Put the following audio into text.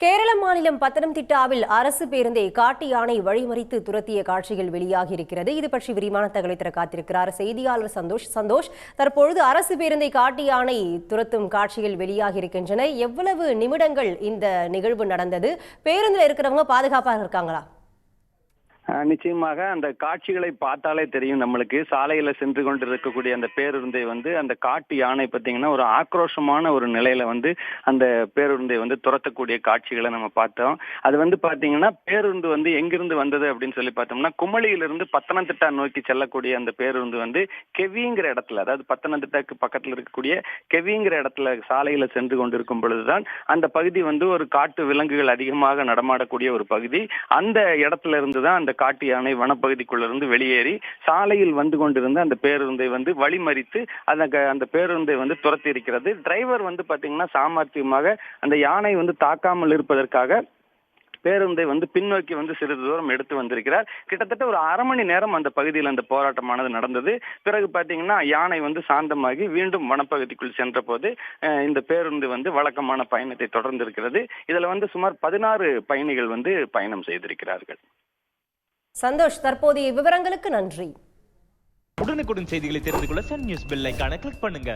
கேரள மாநிலம் பத்தனம்திட்டாவில் அரசு பேருந்தை காட்டு யானை வழிமறித்து துரத்திய காட்சிகள் வெளியாகியிருக்கிறது. இது பற்றி விரிவான தகவலை தர காத்திருக்கிறார் செய்தியாளர் சந்தோஷ். தற்பொழுது அரசு பேருந்தை காட்டு யானை துரத்தும் காட்சிகள் வெளியாகியிருக்கின்றன. எவ்வளவு நிமிடங்கள் இந்த நிகழ்வு நடந்தது? பேருந்தில் இருக்கிறவங்க பாதுகாப்பாக இருக்காங்களா? நிச்சயமாக அந்த காட்சிகளை பார்த்தாலே தெரியும் நம்மளுக்கு. சாலையில சென்று கொண்டு இருக்கக்கூடிய அந்த பேருந்தை அந்த காட்டு யானை பார்த்தீங்கன்னா ஒரு ஆக்ரோஷமான ஒரு நிலையில அந்த பேருந்தை துரத்தக்கூடிய காட்சிகளை நம்ம பார்த்தோம். அது பார்த்தீங்கன்னா பேருந்து எங்கிருந்து வந்தது அப்படின்னு சொல்லி பார்த்தோம்னா குமளியிலிருந்து பத்தனம்திட்டா நோக்கி செல்லக்கூடிய அந்த பேருந்து கெவிங்கிற இடத்துல, அதாவது பத்தனம்திட்டாக்கு பக்கத்துல இருக்கக்கூடிய கெவிங்கிற இடத்துல சாலையில சென்று கொண்டிருக்கும் பொழுதுதான் அந்த பகுதி ஒரு காட்டு விலங்குகள் அதிகமாக நடமாடக்கூடிய ஒரு பகுதி. அந்த இடத்துல இருந்துதான் அந்த காட்டு யானை வனப்பகுதிக்குள்ளிருந்து வெளியேறி சாலையில் வந்து கொண்டிருந்த அந்த பேருந்தை வழிமறித்து அந்த பேருந்தை துரத்தி இருக்கிறது. டிரைவர் பாத்தீங்கன்னா சாமர்த்தியமாக அந்த யானை தாக்காமல் இருப்பதற்காக பேருந்தை பின்னோக்கி சிறிது தூரம் எடுத்து வந்திருக்கிறார். கிட்டத்தட்ட ஒரு அரை மணி நேரம் அந்த பகுதியில் அந்த போராட்டமானது நடந்தது. பிறகு பாத்தீங்கன்னா யானை சாந்தமாகி மீண்டும் வனப்பகுதிக்குள் சென்ற போது இந்த பேருந்து வழக்கமான பயணத்தை தொடர்ந்து இருக்கிறது. இதுல சுமார் 16 பயணிகள் பயணம் செய்திருக்கிறார்கள். சந்தோஷ், தற்போதைய விவரங்களுக்கு நன்றி. உடனுக்குடன் செய்திகளை தெரிந்து கொள்ள சன் நியூஸ் பெல் ஐகானை கிளிக் பண்ணுங்க.